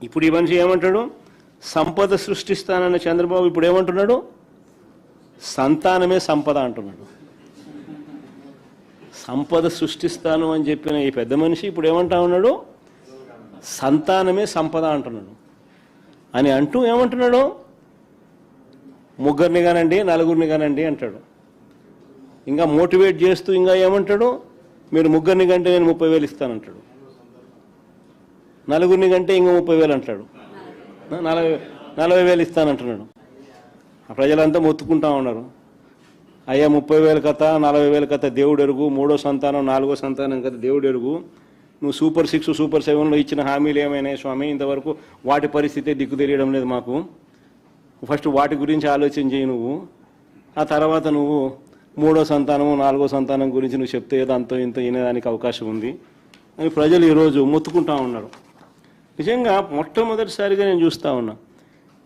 ఇప్పుడు ఈ మనిషి ఏమంటాడు? సంపద సృష్టిస్తానన్న చంద్రబాబు ఇప్పుడు ఏమంటున్నాడు? సంతానమే సంపద అంటున్నాడు. సంపద సృష్టిస్తాను అని చెప్పిన ఈ పెద్ద మనిషి ఇప్పుడు ఏమంటా ఉన్నాడు? సంతానమే సంపద అంటున్నాడు. అని అంటూ ఏమంటున్నాడు? ముగ్గురిని కానండి, నలుగురిని కానండి అంటాడు. ఇంకా మోటివేట్ చేస్తూ ఇంకా ఏమంటాడు? మీరు ముగ్గురిని కంటే నేను 30,000 ఇస్తానంటాడు. నలుగురిని కంటే ఇంకా 30,000 అంటాడు. 40,000 ఇస్తానంటున్నాడు. ప్రజలంతా మొత్తుకుంటా ఉన్నారు. అయ్యా 30,000 కథ, 40,000 కథ దేవుడు ఎరుగు, 3వ సంతానం 4వ సంతానం కథ దేవుడు ఎరుగు. నువ్వు సూపర్ 6 సూపర్ 7లో ఇచ్చిన హామీలు ఏమైనాయి స్వామి? ఇంతవరకు వాటి పరిస్థితి దిక్కు తెలియడం లేదు మాకు. ఫస్ట్ వాటి గురించి ఆలోచన చేయి నువ్వు. ఆ తర్వాత నువ్వు 3వ సంతానం 4వ సంతానం గురించి నువ్వు చెప్తే ఏదో అంతో ఇంత వినేదానికి అవకాశం ఉంది అని ప్రజలు ఈరోజు మొత్తుకుంటా ఉన్నారు. నిజంగా మొట్టమొదటిసారిగా నేను చూస్తూ ఉన్నా,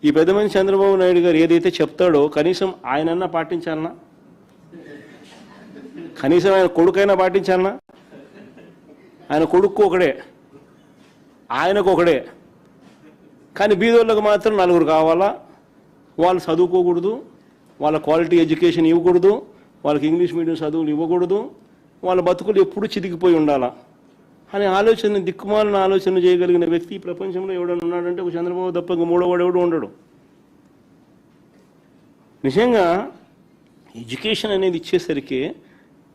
ఈ పెద్ద మనిషి చంద్రబాబు నాయుడు గారు ఏదైతే చెప్తాడో కనీసం ఆయనన్నా పాటించాలన్నా, కనీసం ఆయన కొడుకైనా పాటించాలన్నా. ఆయన కొడుకు ఒకడే, ఆయనకు ఒకడే, కానీ బీదోళ్ళకు మాత్రం 4 కావాలా. వాళ్ళు చదువుకోకూడదు, వాళ్ళ క్వాలిటీ ఎడ్యుకేషన్ ఇవ్వకూడదు, వాళ్ళకి ఇంగ్లీష్ మీడియం చదువులు ఇవ్వకూడదు, వాళ్ళ బతుకులు ఎప్పుడు చితికిపోయి ఉండాలా అనే ఆలోచన, దిక్కుమాలిన ఆలోచన చేయగలిగిన వ్యక్తి ఈ ప్రపంచంలో ఎవడన్నా ఉన్నాడంటే ఒక చంద్రబాబు తప్ప ఇంక మూడోవాడు ఎవడు ఉండడు. నిజంగా ఎడ్యుకేషన్ అనేది ఇచ్చేసరికి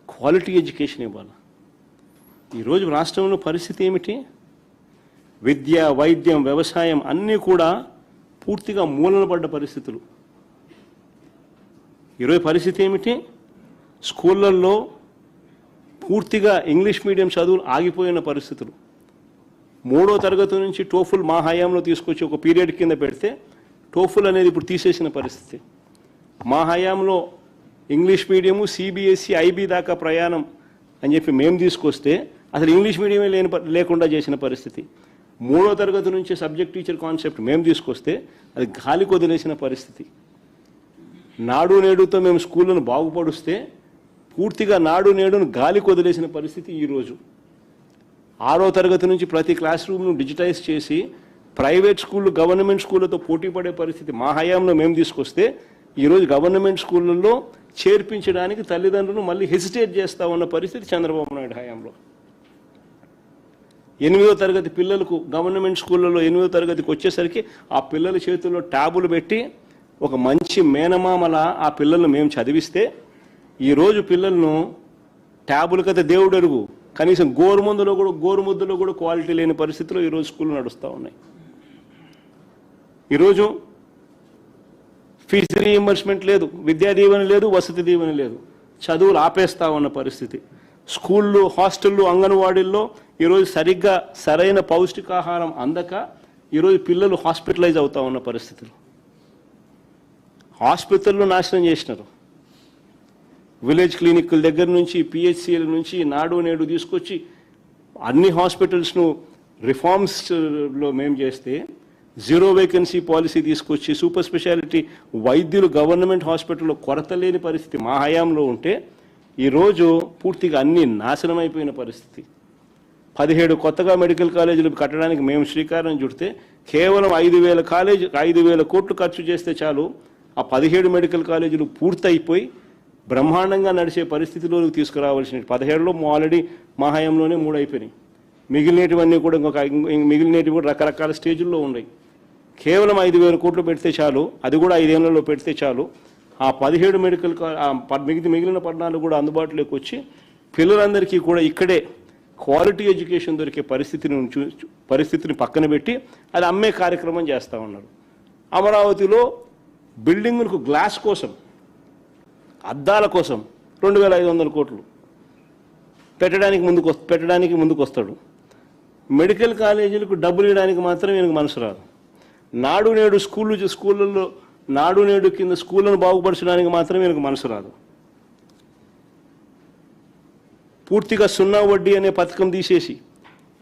క్వాలిటీ ఎడ్యుకేషన్ ఇవ్వాలి. ఈరోజు రాష్ట్రంలో పరిస్థితి ఏమిటి? విద్య, వైద్యం, వ్యవసాయం అన్నీ కూడా పూర్తిగా మూలన పడ్డ పరిస్థితులు. ఈరోజు పరిస్థితి ఏమిటి? స్కూళ్ళల్లో పూర్తిగా ఇంగ్లీష్ మీడియం చదువులు ఆగిపోయిన పరిస్థితులు. 3వ తరగతి నుంచి టోఫుల్ మా హయాంలో తీసుకొచ్చి ఒక పీరియడ్ కింద పెడితే టోఫుల్ అనేది ఇప్పుడు తీసేసిన పరిస్థితి. మా హయాంలో ఇంగ్లీష్ మీడియము, సిబిఎస్ఈ, ఐబీ దాకా ప్రయాణం అని చెప్పి మేము తీసుకొస్తే అసలు ఇంగ్లీష్ మీడియమే లేకుండా చేసిన పరిస్థితి. 3వ తరగతి నుంచి సబ్జెక్ట్ టీచర్ కాన్సెప్ట్ మేము తీసుకొస్తే అది గాలికి వదిలేసిన పరిస్థితి. నాడు నేడుతో మేము స్కూళ్ళను బాగుపరుస్తే పూర్తిగా నాడు నేడును గాలికి వదిలేసిన పరిస్థితి ఈరోజు. 6వ తరగతి నుంచి ప్రతి క్లాస్ రూమ్ను డిజిటైజ్ చేసి ప్రైవేట్ స్కూళ్ళు గవర్నమెంట్ స్కూళ్ళతో పోటీ పడే పరిస్థితి మా హయాంలో మేము తీసుకొస్తే ఈరోజు గవర్నమెంట్ స్కూళ్ళల్లో చేర్పించడానికి తల్లిదండ్రులు మళ్ళీ హెసిటేట్ చేస్తూ ఉన్న పరిస్థితి చంద్రబాబు నాయుడు హయాంలో. 8వ తరగతి పిల్లలకు గవర్నమెంట్ స్కూళ్ళలో 8వ తరగతికి వచ్చేసరికి ఆ పిల్లల చేతుల్లో ట్యాబులు పెట్టి ఒక మంచి మేనమామల ఆ పిల్లలను మేము చదివిస్తే ఈరోజు పిల్లలను ట్యాబులు కథ దేవుడు ఎరుగు, కనీసం గోరుముద్దలో కూడా క్వాలిటీ లేని పరిస్థితిలో ఈరోజు స్కూళ్ళు నడుస్తూ ఉన్నాయి. ఈరోజు ఫీజు రీయింబర్స్మెంట్ లేదు, విద్యా దీవెన లేదు, వసతి దీవెన లేదు, చదువులు ఆపేస్తా ఉన్న పరిస్థితి. స్కూళ్ళు, హాస్టళ్ళు, అంగన్వాడీల్లో ఈరోజు సరిగ్గా సరైన పౌష్టికాహారం అందక ఈరోజు పిల్లలు హాస్పిటలైజ్ అవుతా ఉన్న పరిస్థితులు. హాస్పిటల్లో నాశనం చేసినారు. విలేజ్ క్లినిక్ల దగ్గర నుంచి, పిహెచ్సిల నుంచి నాడు నేడు తీసుకొచ్చి అన్ని హాస్పిటల్స్ను రిఫార్మ్స్లో మేము చేస్తే 0 వేకెన్సీ పాలసీ తీసుకొచ్చి సూపర్ స్పెషాలిటీ వైద్యులు గవర్నమెంట్ హాస్పిటల్లో కొరత లేని పరిస్థితి మా హయాంలో ఉంటే ఈరోజు పూర్తిగా అన్ని నాశనం అయిపోయిన పరిస్థితి. 17 కొత్తగా మెడికల్ కాలేజీలు కట్టడానికి మేము శ్రీకారం చుడితే కేవలం 5,000 కోట్లు ఖర్చు చేస్తే చాలు ఆ 17 మెడికల్ కాలేజీలు పూర్తయిపోయి బ్రహ్మాండంగా నడిచే పరిస్థితిలోకి తీసుకురావాల్సిన 17లో ఆల్రెడీ మా హయాంలోనే 3 అయిపోయినాయి. మిగిలినటివన్నీ కూడా మిగిలినవి కూడా రకరకాల స్టేజుల్లో ఉన్నాయి. కేవలం 5,000 కోట్లు పెడితే చాలు, అది కూడా 5 ఏళ్లలో పెడితే చాలు, ఆ 17 మెడికల్ మిగిలిన 14 కూడా అందుబాటులోకి వచ్చి పిల్లలందరికీ కూడా ఇక్కడే క్వాలిటీ ఎడ్యుకేషన్ దొరికే పరిస్థితిని పక్కన పెట్టి అది అమ్మే కార్యక్రమం చేస్తూ ఉన్నారు. అమరావతిలో బిల్డింగులకు గ్లాస్ కోసం, అద్దాల కోసం 2,500 కోట్లు పెట్టడానికి ముందుకు వస్తాడు. మెడికల్ కాలేజీలకు డబ్బులు ఇవ్వడానికి మాత్రం ఈయనకు మనసు రాదు. నాడు నేడు స్కూళ్ళల్లో నాడు నేడు కింద స్కూళ్ళను బాగుపరచడానికి మాత్రం ఈయనకు మనసు రాదు. పూర్తిగా 0 వడ్డీ అనే పథకం తీసేసి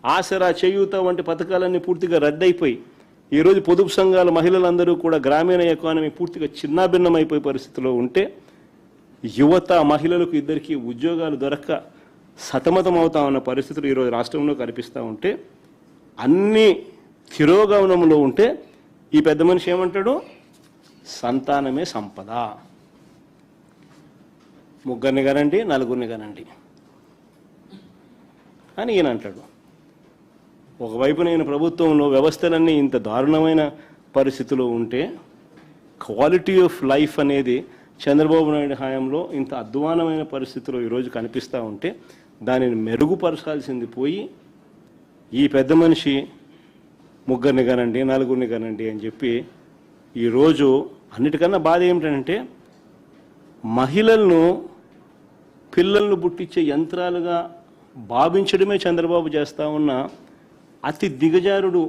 ఆసరా, చేయూత వంటి పథకాలన్నీ పూర్తిగా రద్దయిపోయి ఈరోజు పొదుపు సంఘాల మహిళలందరూ కూడా గ్రామీణ ఎకానమీ పూర్తిగా చిన్నాభిన్నమైపోయే పరిస్థితిలో ఉంటే యువత, మహిళలకు ఇద్దరికీ ఉద్యోగాలు దొరక్క సతమతం అవుతా ఉన్న పరిస్థితులు ఈరోజు రాష్ట్రంలో కనిపిస్తూ ఉంటే అన్ని తిరోగమనంలో ఉంటే ఈ పెద్ద మనిషి ఏమంటాడు? సంతానమే సంపద, ముగ్గురిని కనండి, నలుగురిని కనండి అని ఈయన అంటాడు. ఒకవైపు నేను ప్రభుత్వంలో వ్యవస్థలన్నీ ఇంత దారుణమైన పరిస్థితిలో ఉంటే క్వాలిటీ ఆఫ్ లైఫ్ అనేది చంద్రబాబు నాయుడు హయాంలో ఇంత అధ్వానమైన పరిస్థితిలో ఈరోజు కనిపిస్తూ ఉంటే దానిని మెరుగుపరచాల్సింది పోయి ఈ పెద్ద మనిషి ముగ్గురిని కనండి, నలుగురిని కనండి అని చెప్పి ఈరోజు అన్నిటికన్నా బాధ ఏమిటంటే మహిళలను పిల్లలను పుట్టించే యంత్రాలుగా భావించడమే చంద్రబాబు చేస్తూ ఉన్న అతి దిగజారుడు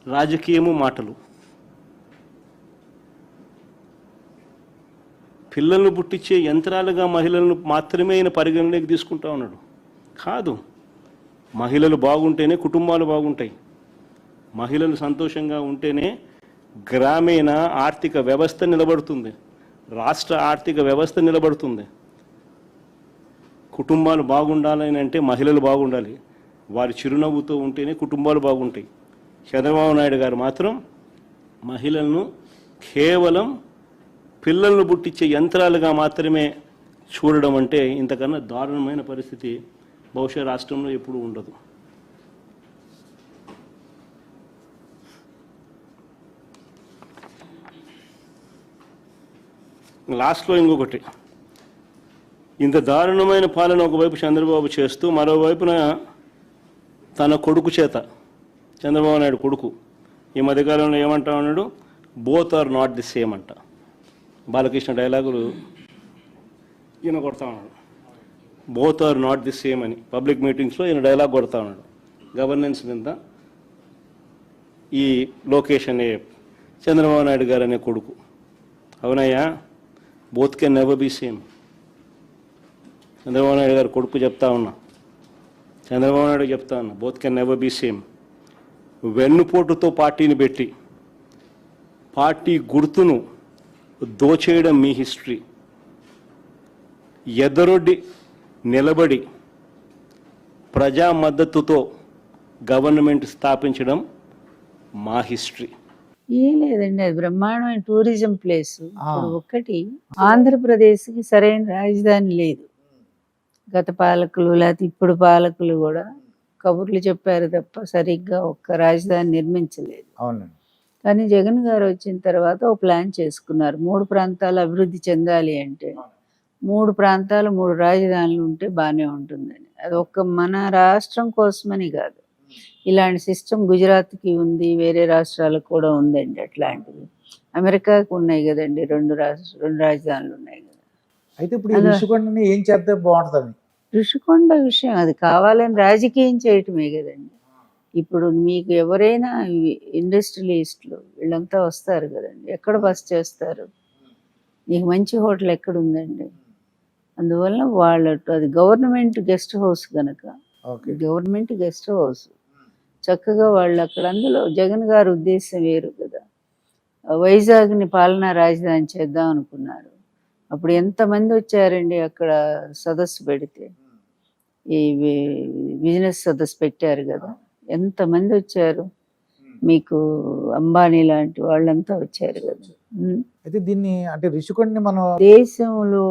రాజకీయము మాటలు. పిల్లలను పుట్టించే యంత్రాలుగా మహిళలను మాత్రమే ఆయన పరిగణలోకి తీసుకుంటా ఉన్నాడు. కాదు, మహిళలు బాగుంటేనే కుటుంబాలు బాగుంటాయి, మహిళలు సంతోషంగా ఉంటేనే గ్రామీణ ఆర్థిక వ్యవస్థ నిలబడుతుంది, రాష్ట్ర ఆర్థిక వ్యవస్థ నిలబడుతుంది. కుటుంబాలు బాగుండాలని అంటే మహిళలు బాగుండాలి, వారి చిరునవ్వుతో ఉంటేనే కుటుంబాలు బాగుంటాయి. చంద్రబాబు నాయుడు గారు మాత్రం మహిళలను కేవలం పిల్లలను పుట్టించే యంత్రాలుగా మాత్రమే చూడడం అంటే ఇంతకన్నా దారుణమైన పరిస్థితి బహుశా రాష్ట్రంలో ఎప్పుడూ ఉండదు. లాస్ట్లో ఇంకొకటి, ఇంత దారుణమైన పాలన ఒకవైపు చంద్రబాబు చేస్తూ మరోవైపున తన కొడుకు చేత, చంద్రబాబు నాయుడు కొడుకు ఈ మధ్యకాలంలో ఏమంటా ఉన్నాడు? Both are not the same అంట. బాలకృష్ణ డైలాగులు ఈయన కొడతా ఉన్నాడు, both are not the same అని పబ్లిక్ మీటింగ్స్లో ఈయన డైలాగ్ కొడతా ఉన్నాడు. గవర్నెన్స్ మీద ఈ లోకేష్ అనే చంద్రబాబు నాయుడు గారు అనే కొడుకు, అవునయ్యా, both can never be same. Chandrababu Naidu గారు కొడుకు చెప్తా ఉన్నా, చంద్రబాబు నాయుడు చెప్తా ఉన్నా, both can never be same. వెన్నుపోటుతో పార్టీని పెట్టి పార్టీ గుర్తును దోచేయడం మీ హిస్టరీ, ఎదరొడ్డి నిలబడి ప్రజా మద్దతుతో గవర్నమెంట్ స్థాపించడం మా హిస్టరీ. ఏం లేదండి, అది బ్రహ్మాండమైన టూరిజం ప్లేస్. ఇప్పుడు ఒక్కటి, ఆంధ్రప్రదేశ్కి సరైన రాజధాని లేదు. గత పాలకులు లేకపోతే ఇప్పుడు పాలకులు కూడా కబుర్లు చెప్పారు తప్ప సరిగ్గా ఒక్క రాజధాని నిర్మించలేదు. అవునండి. కానీ జగన్ గారు వచ్చిన తర్వాత ఒక ప్లాన్ చేసుకున్నారు. 3 ప్రాంతాలు అభివృద్ధి చెందాలి అంటే 3 ప్రాంతాలు 3 రాజధానులు ఉంటే బాగానే ఉంటుందని. అది ఒక్క మన రాష్ట్రం కోసమని కాదు, ఇలాంటి సిస్టమ్ గుజరాత్కి ఉంది, వేరే రాష్ట్రాలకు కూడా ఉందండి అట్లాంటివి. అమెరికాకు ఉన్నాయి కదండి, 2 రాజధానులు ఉన్నాయి కదా. అయితే ఇప్పుడు ఈ ఋషికొండని ఏం చేస్తే బాగుంటుందని? ఋషికొండ విషయం అది కావాలని రాజకీయం చేయటమే కదండి. ఇప్పుడు మీకు ఎవరైనా ఇండస్ట్రియలిస్టులు వీళ్ళంతా వస్తారు కదండి, ఎక్కడ బస్ చేస్తారు? నీకు మంచి హోటల్ ఎక్కడ ఉందండి? అందువల్ల అది గవర్నమెంట్ గెస్ట్ హౌస్ కనుక, గవర్నమెంట్ గెస్ట్ హౌస్ చక్కగా వాళ్ళు అక్కడ, అందులో జగన్ గారి ఉద్దేశం వేరు కదా. వైజాగ్ని పాలనా రాజధాని చేద్దాం అనుకున్నారు. అప్పుడు ఎంతమంది వచ్చారండి అక్కడ సదస్సు పెడితే, ఈ బిజినెస్ సదస్సు పెట్టారు కదా, ఎంతమంది వచ్చారు. మీకు అంబానీ లాంటి వాళ్ళంతా వచ్చారు కదా. అయితే దీన్ని అంటే ఋషికొండని మనం దేశంలో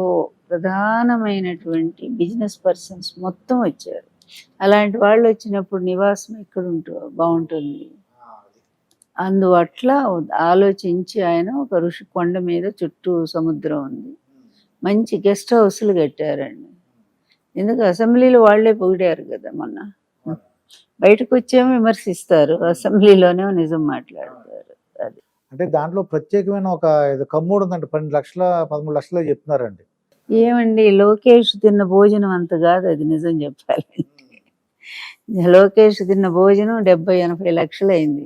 ప్రధానమైనటువంటి బిజినెస్ పర్సన్స్ మొత్తం వచ్చారు. అలాంటి వాళ్ళు వచ్చినప్పుడు నివాసం ఎక్కడ బాగుంటుంది? అందువట్ల ఆలోచించి ఆయన ఒక ఋషికొండ మీద చుట్టూ సముద్రం ఉంది, మంచి గెస్ట్ హౌస్లు కట్టారండి. ఎందుకు అసెంబ్లీలో వాళ్ళే పొగిడారు కదా మొన్న. బయటకు వచ్చేమో విమర్శిస్తారు, అసెంబ్లీలోనే నిజం మాట్లాడతారు. అది అంటే దాంట్లో ప్రత్యేకమైన ఒక కమ్ముడు ఉందంటే 13 లక్షలు చెప్తున్నారండి. ఏమండి, లోకేష్ తిన్న భోజనం అంత కాదు అది, నిజం చెప్పాలి. లోకేష్ తిన్న భోజనం 70-80 లక్షలు అయింది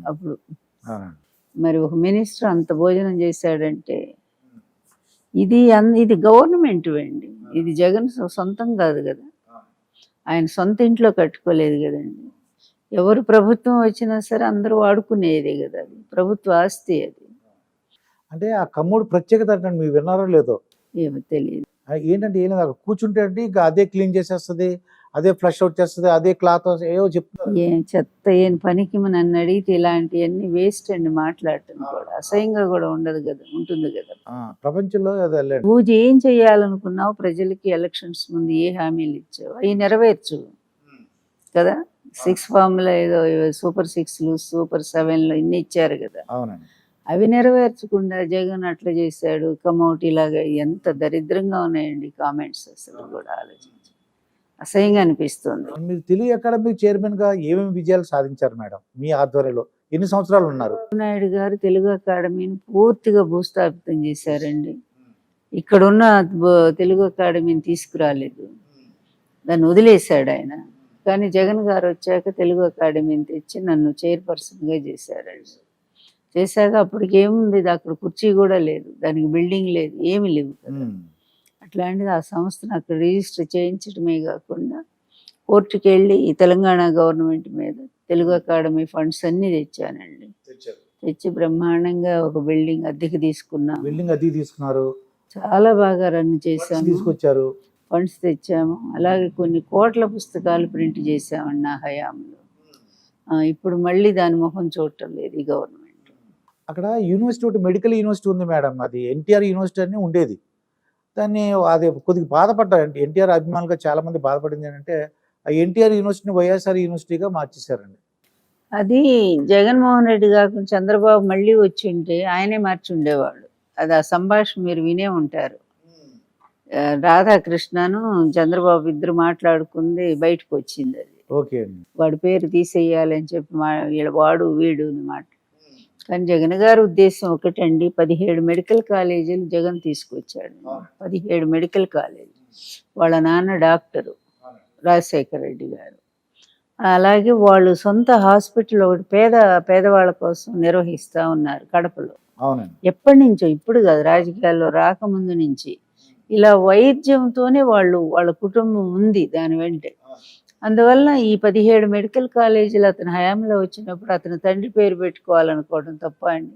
అప్పుడు. మరి ఒక మినిస్టర్ అంత భోజనం చేశాడంటే ఇది గవర్నమెంట్ అండి, ఇది జగన్ సొంతం కాదు కదా, ఆయన సొంత ఇంట్లో కట్టుకోలేదు కదండి. ఎవరు ప్రభుత్వం వచ్చినా సరే అందరూ వాడుకునేదే కదా, అది ప్రభుత్వ ఆస్తి. అది అంటే ఆ కమ్ముడు ప్రత్యేకత అంటే మీరు విన్నారో లేదో ఏమో తెలియదు. ఏంటంటే ఏం లేదు, అక్కడ కూర్చుంటే అంటే ఇంకా అదే క్లీన్ చేసేస్తుంది, అదే ఫ్లష్ అవుట్ చేస్తుంది, అదే క్లాత్ ఏవో చెప్తున్నారు. ఏం చెత్త ఏం పనికి నన్ను అడిగితే ఇలాంటివన్నీ వేస్ట్ అండి, మాట్లాడటం కూడా అసహ్యంగా కూడా ఉండదు కదా, ఉంటుంది కదా. ప్రపంచంలో అది వెళ్ళండి. పూజ ఏం చేయాలనుకున్నావు, ప్రజలకి ఎలక్షన్స్ ముందు ఏ హామీలు ఇచ్చావు అవి నెరవేర్చు కదా. 6 ఫార్ములా ఏదో సూపర్ 6లు సూపర్ 7లు ఇన్ని ఇచ్చారు కదా, అవునండి. అవి నెరవేర్చకుండా జగన్ అట్లా చేశాడు కమౌట్ ఇలాగా, ఎంత దరిద్రంగా ఉన్నాయండి కామెంట్స్, అసలు కూడా ఆలోచించి అసహ్యంగా అనిపిస్తుంది. మీరు తెలుగు అకాడమీ చైర్మన్ గా ఏమేమి విజయాలు సాధించారు మేడం మీ ఆధ్వర్యంలో? ఎన్ని సంవత్సరాలు ఉన్నారు? నాయుడు గారు తెలుగు అకాడమీని పూర్తిగా భూస్థాపితం చేశారండి. ఇక్కడున్న తెలుగు అకాడమీని తీసుకురాలేదు, దాన్ని వదిలేశాడు ఆయన. కానీ జగన్ గారు వచ్చాక తెలుగు అకాడమీని తెచ్చి నన్ను చైర్పర్సన్గా చేశారండి. చేశాక అప్పటికి ఏముంది, అక్కడ కుర్చీ కూడా లేదు, దానికి బిల్డింగ్ లేదు, ఏమి లేవు కదా. అట్లాంటిది ఆ సంస్థను అక్కడ రిజిస్టర్ చేయించడమే కాకుండా కోర్టుకి వెళ్ళి ఈ తెలంగాణ గవర్నమెంట్ మీద తెలుగు అకాడమీ ఫండ్స్ అన్నీ తెచ్చానండి. తెచ్చి బ్రహ్మాండంగా ఒక బిల్డింగ్ అద్దెకి తీసుకున్నాం. బిల్డింగ్ అద్దెకి తీసుకున్నారు, చాలా బాగా రన్ చేశాము, తీసుకొచ్చారు, ఫండ్స్ తెచ్చాము. అలాగే కొన్ని కోట్ల పుస్తకాలు ప్రింట్ చేసామండి నా హయాంలో. ఇప్పుడు మళ్ళీ దాని ముఖం చూడటం లేదు ఈ గవర్నమెంట్. అక్కడ యూనివర్సిటీ ఒకటి మెడికల్ యూనివర్సిటీ ఉంది మేడం, అది ఎన్టీఆర్ యూనివర్సిటీ అని ఉండేది. దాన్ని అది కొద్దిగా బాధపడ్డారు ఎన్టీఆర్ అభిమానులుగా చాలా మంది బాధపడింది ఏంటంటే ఆ ఎన్టీఆర్ యూనివర్సిటీని వైఎస్ఆర్ యూనివర్సిటీగా మార్చేశారండి. అది జగన్మోహన్ రెడ్డి కాకుండా చంద్రబాబు మళ్ళీ వచ్చి ఉంటే ఆయనే మార్చి ఉండేవాడు. అది ఆ సంభాషణ మీరు వినే ఉంటారు. రాధాకృష్ణను చంద్రబాబు ఇద్దరు మాట్లాడుకుంది బయటకు వచ్చింది. అది ఓకే అండి. వాడి పేరు తీసేయాలి అని చెప్పి వాడు వీడు మాట. కానీ జగన్ గారి ఉద్దేశం ఒకటండి, 17 మెడికల్ కాలేజీలు జగన్ తీసుకొచ్చాడు. 17 మెడికల్ కాలేజీ. వాళ్ళ నాన్న డాక్టరు రాజశేఖర రెడ్డి గారు. అలాగే వాళ్ళు సొంత హాస్పిటల్ ఒకటి పేదవాళ్ళ కోసం నిర్వహిస్తూ ఉన్నారు కడపలో. అవునండి. ఎప్పటి నుంచో, ఇప్పుడు కాదు, రాజకీయాల్లో రాకముందు నుంచి ఇలా వైద్యంతోనే వాళ్ళ కుటుంబం ఉంది దాని వెంటే. అందువల్ల ఈ 17 మెడికల్ కాలేజీలు అతని హయాంలో వచ్చినప్పుడు అతని తండ్రి పేరు పెట్టుకోవాలనుకోవడం తప్ప అండి.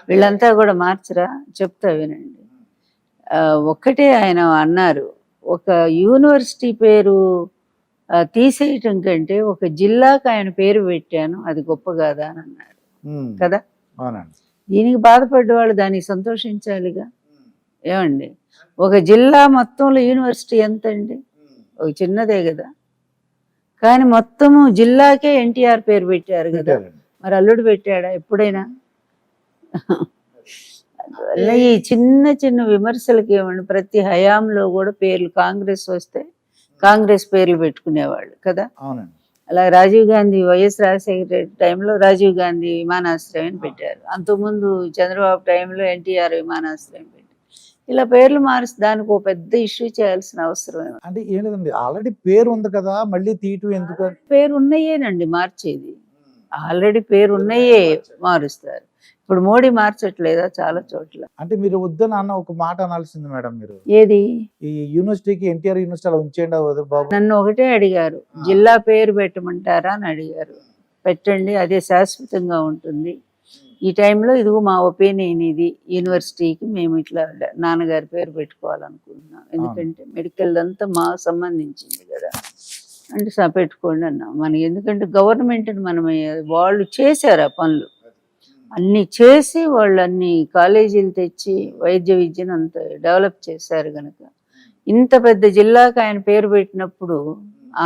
వీళ్ళంతా కూడా మార్చరా, చెప్తా వినండి. ఒక్కటే ఆయన అన్నారు, ఒక యూనివర్సిటీ పేరు తీసేయటం కంటే ఒక జిల్లాకు ఆయన పేరు పెట్టాను, అది గొప్ప కాదా అని అన్నారు కదా. దీనికి బాధపడ్డవాళ్ళు దానికి సంతోషించాలిగా. ఏమండి, ఒక జిల్లా మొత్తంలో యూనివర్సిటీ ఎంత అండి, ఒక చిన్నదే కదా. కానీ మొత్తము జిల్లాకే ఎన్టీఆర్ పేరు పెట్టారు కదా, మరి అల్లుడు పెట్టాడా ఎప్పుడైనా? అందువల్ల ఈ చిన్న చిన్న విమర్శలకి ఏమండి, ప్రతి హయాంలో కూడా పేర్లు కాంగ్రెస్ వస్తే కాంగ్రెస్ పేర్లు పెట్టుకునేవాళ్ళు కదా. అలా రాజీవ్ గాంధీ, వైఎస్ రాజశేఖర రెడ్డి టైంలో రాజీవ్ గాంధీ విమానాశ్రయం పెట్టారు. అంతకుముందు చంద్రబాబు టైంలో ఎన్టీఆర్ విమానాశ్రయం పెట్టారు. ఇలా పేర్లు మారుస్తే దానికి ఒక పెద్ద ఇష్యూ చేయాల్సిన అవసరం అంటే ఏం లేదండి, ఆల్రెడీ పేరు ఉంది కదా, మళ్ళీ తీయటం ఎందుకు? పేరు ఉన్నాయేనండి మార్చేది, ఆల్రెడీ పేరు ఉన్నాయే మారుస్తారు. ఇప్పుడు మోడీ మార్చట్లేదా చాలా చోట్ల? అంటే మీరు వద్దని అన్న ఒక మాట అనాల్సింది మేడం. మీరు ఏది, ఈ యూనివర్సిటీకి ఎన్టీఆర్ యూనివర్సిటీ అలా ఉంచేయండి బాబు. నన్ను ఒకటే అడిగారు, జిల్లా పేరు పెట్టమంటారా అని అడిగారు. పెట్టండి, అదే శాశ్వతంగా ఉంటుంది. ఈ టైంలో ఇదిగో మా ఒపీనియన్ ఇది, యూనివర్సిటీకి మేము ఇట్లా నాన్నగారి పేరు పెట్టుకోవాలనుకుంటున్నాం, ఎందుకంటే మెడికల్ అంతా మాకు సంబంధించింది కదా అంటే పెట్టుకోండి అన్నాం. మనకి ఎందుకంటే గవర్నమెంట్ని మనం, వాళ్ళు చేశారు ఆ పనులు అన్నీ చేసి, వాళ్ళు అన్ని కాలేజీలు తెచ్చి వైద్య విద్యను అంత డెవలప్ చేశారు కనుక ఇంత పెద్ద జిల్లాకు ఆయన పేరు పెట్టినప్పుడు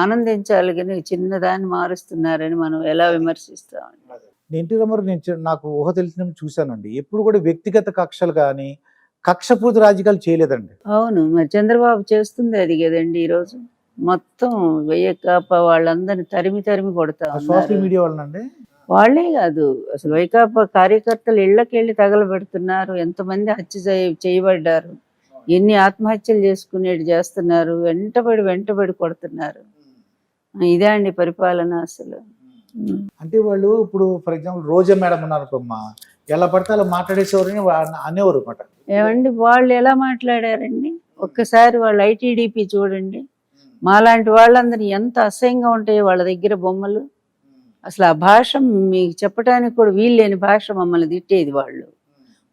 ఆనందించాలి. కానీ చిన్నదాన్ని మారుస్తున్నారని మనం ఎలా విమర్శిస్తామండి? ఎన్టీ రామారావు నాకు ఊహ తెలిసినప్పుడు చూశానండి, ఎప్పుడు కూడా వ్యక్తిగత కక్షలు కానీ కక్షపూరిత రాజకీయాలు చేయలేదండి. అవును, మరి చంద్రబాబు చేస్తుంది అది కదండి. ఈరోజు మొత్తం వైకాపా వాళ్ళందరినీ తరిమి కొడతా సోషల్ మీడియా వాళ్ళండి. వాళ్ళే కాదు, అసలు వైకాపా కార్యకర్తలు ఇళ్ళకెళ్ళి తగలబెడుతున్నారు. ఎంతమంది హత్య చేయబడ్డారు, ఎన్ని ఆత్మహత్యలు చేసుకునేది చేస్తున్నారు, వెంటబడి కొడుతున్నారు. ఇదే అండి పరిపాలన అసలు. అంటే వాళ్ళు ఇప్పుడు ఫర్ ఎగ్జాంపుల్ రోజా మేడం ఉన్నారు, ఎలా పడితే అలా మాట్లాడేసేవారని అనేవారు అనమాట. ఏమండి, వాళ్ళు ఎలా మాట్లాడారండి ఒక్కసారి వాళ్ళు ఐటీడీపీ చూడండి. మాలాంటి వాళ్ళందరూ ఎంత అసహ్యంగా ఉంటాయో వాళ్ళ దగ్గర బొమ్మలు. అసలు ఆ భాష మీకు చెప్పడానికి కూడా వీల్లేని భాష మమ్మల్ని తిట్టేది.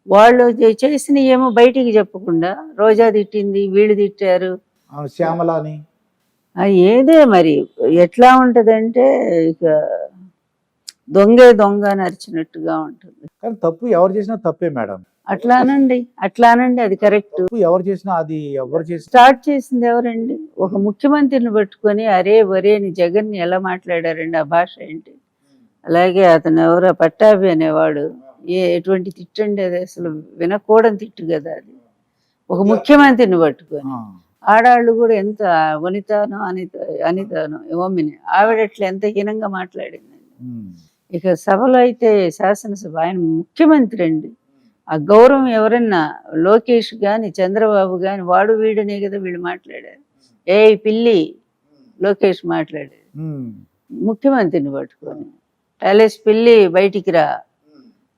వాళ్ళు చేసిన ఏమో బయటికి చెప్పకుండా, రోజా తిట్టింది, వీళ్ళు తిట్టారు, శ్యామల అని ఏదే మరి ఎట్లా ఉంటదంటే ఇక దొంగ నరిచినట్టుగా ఉంటుంది. కానీ తప్పు ఎవరు చేసినా తప్పే మేడం. అట్లానండి అది కరెక్ట్. తప్పు ఎవరు చేసినా అది ఎవరు చేసినా స్టార్ట్ చేసింది ఎవరండి? ఒక ముఖ్యమంత్రిని పట్టుకొని అరే ఒరే అని జగన్ ఎలా మాట్లాడారండి, ఆ భాష ఏంటి? అలాగే అతను ఎవరో పట్టాభి అనేవాడు ఎటువంటి తిట్టండి అది, అసలు వినకూడని తిట్టు కదా అది. ఒక ముఖ్యమంత్రిని పట్టుకొని ఆడాళ్ళు కూడా ఎంత అనితనో ఓమిని ఆవిడ అట్లా ఎంత హీనంగా మాట్లాడిందండి. ఇక సభలో అయితే శాసనసభ ఆయన ముఖ్యమంత్రి అండి, ఆ గౌరవం ఎవరన్నా లోకేష్ కానీ చంద్రబాబు కానీ వాడు వీడనే కదా వీళ్ళు మాట్లాడారు. పిల్లి లోకేష్ మాట్లాడారు ముఖ్యమంత్రిని పట్టుకొని, ప్యాలెస్ పిల్లి బయటికి రా,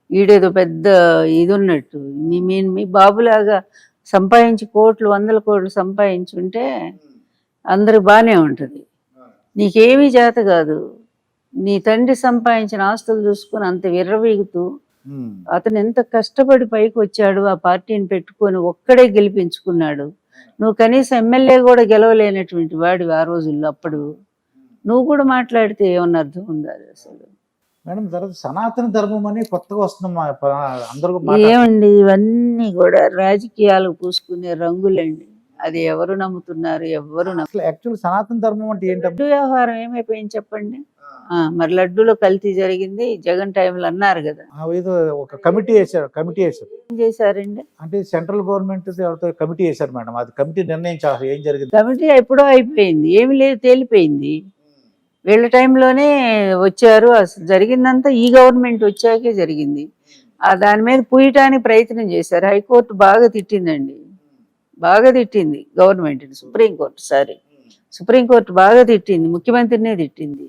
ఈడేదో పెద్ద ఇది ఉన్నట్టు. మీ బాబులాగా సంపాదించి వందల కోట్లు సంపాదించుంటే అందరూ బాగానే ఉంటుంది, నీకేమీ చేత కాదు. నీ తండ్రి సంపాదించిన ఆస్తులు చూసుకొని అంత విర్రవీగుతూ అతను ఎంత కష్టపడి పైకి వచ్చాడు, ఆ పార్టీని పెట్టుకొని ఒక్కడే గెలిపించుకున్నాడు. నువ్వు కనీసం ఎమ్మెల్యే కూడా గెలవలేనటువంటి వాడివి ఆ రోజుల్లో. అప్పుడు నువ్వు కూడా మాట్లాడితే ఏమన్నా అర్థం ఉందా అసలు? మేడం తర్వాత సనాతన ధర్మం అని కొత్తగా వస్తున్నాం అందరూ. ఏమండి ఇవన్నీ కూడా రాజకీయాలకు పూసుకునే రంగులండి. అది ఎవరు నమ్ముతున్నారు? ఎవరు యాక్చువల్ సనాతన ధర్మం అంటే ఏంటి? లడ్డు వ్యవహారం ఏమైపోయింది చెప్పండి. మరి లడ్డూలో కల్తీ జరిగింది జగన్ టైంలో అన్నారు కదా. ఏదో ఒక కమిటీ వేశారు. ఏం చేశారండి? అంటే సెంట్రల్ గవర్నమెంట్ కమిటీ వేశారు మేడం. అది కమిటీ నిర్ణయించారు ఏం జరిగింది. కమిటీ ఎప్పుడో అయిపోయింది, ఏమి లేదు, తేలిపోయింది. వీళ్ళ టైంలోనే వచ్చారు. అసలు జరిగిందంతా ఈ గవర్నమెంట్ వచ్చాకే జరిగింది. దాని మీద పూయటానికి ప్రయత్నం చేశారు. హైకోర్టు బాగా తిట్టిందండి, బాగా తిట్టింది గవర్నమెంట్ని. సుప్రీంకోర్టు బాగా తిట్టింది, ముఖ్యమంత్రినే తిట్టింది.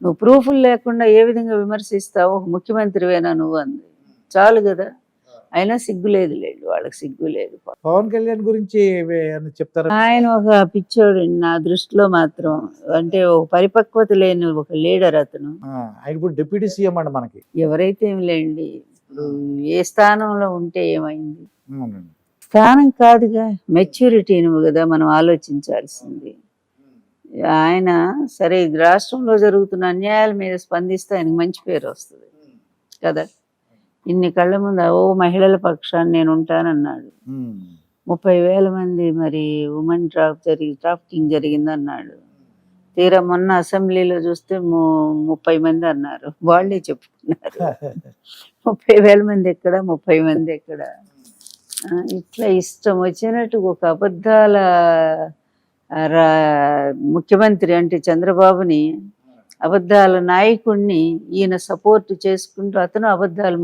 నువ్వు ప్రూఫ్లు లేకుండా ఏ విధంగా విమర్శిస్తావు, ఒక ముఖ్యమంత్రివేనా నువ్వు అంది. చాలు కదా. అయినా సిగ్గు లేదు వాళ్ళకి, సిగ్గు లేదు. పవన్ కళ్యాణ్ గురించి చెప్తారా? ఆయన ఒక పిచ్చోడు నా దృష్టిలో మాత్రం. అంటే ఒక పరిపక్వత లేని ఒక లీడర్ అతను. ఆయన ఇప్పుడు డిప్యూటీ సీఎం అండి మనకి. ఎవరైతే ఏం లేండి, ఇప్పుడు ఏ స్థానంలో ఉంటే ఏమైంది? స్థానం కాదుగా, మెచ్యూరిటీ నువ్వు కదా మనం ఆలోచించాల్సింది. ఆయన సరే రాష్ట్రంలో జరుగుతున్న అన్యాయాల మీద స్పందిస్తే ఆయనకు మంచి పేరు వస్తుంది కదా. ఇన్ని కళ్ళ ముందు మహిళల పక్షాన్ని నేను ఉంటానన్నాడు. 30,000 మంది మరి ఉమెన్ ట్రాఫికింగ్ జరిగిందన్నాడు. తీరా మొన్న అసెంబ్లీలో చూస్తే 30 మంది అన్నారు. వాళ్ళే చెప్పుకున్నారు. 30,000 మంది ఎక్కడ, 30 మంది ఎక్కడ? ఇట్లా ఇష్టం వచ్చినట్టు ఒక అబద్ధాల ముఖ్యమంత్రి అంటే చంద్రబాబుని, అబద్ధాల నాయకుడిని ఈయన సపోర్ట్ చేసుకుంటూ అతను అబద్ధాలు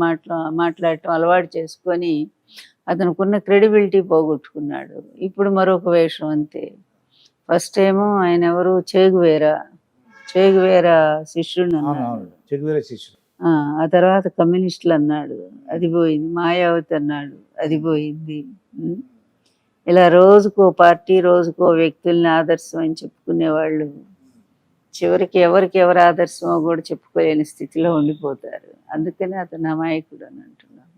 మాట్లాడటం అలవాటు చేసుకొని అతనుకున్న క్రెడిబిలిటీ పోగొట్టుకున్నాడు. ఇప్పుడు మరొక వేషం అంతే. ఫస్ట్ ఏమో ఆయన ఎవరు, చేగువేరా శిష్యుడు అన్నాడు. ఆ తర్వాత కమ్యూనిస్టులు అన్నాడు, అది పోయింది. మాయావతి అన్నాడు, అది పోయింది. ఇలా రోజుకో పార్టీ, రోజుకో వ్యక్తుల్ని ఆదర్శం అని చెప్పుకునేవాళ్ళు చివరికి ఎవరు ఆదర్శమో కూడా చెప్పుకోలేని స్థితిలో ఉండిపోతారు. అందుకనే అతను అమాయకుడు అని అంటున్నాను.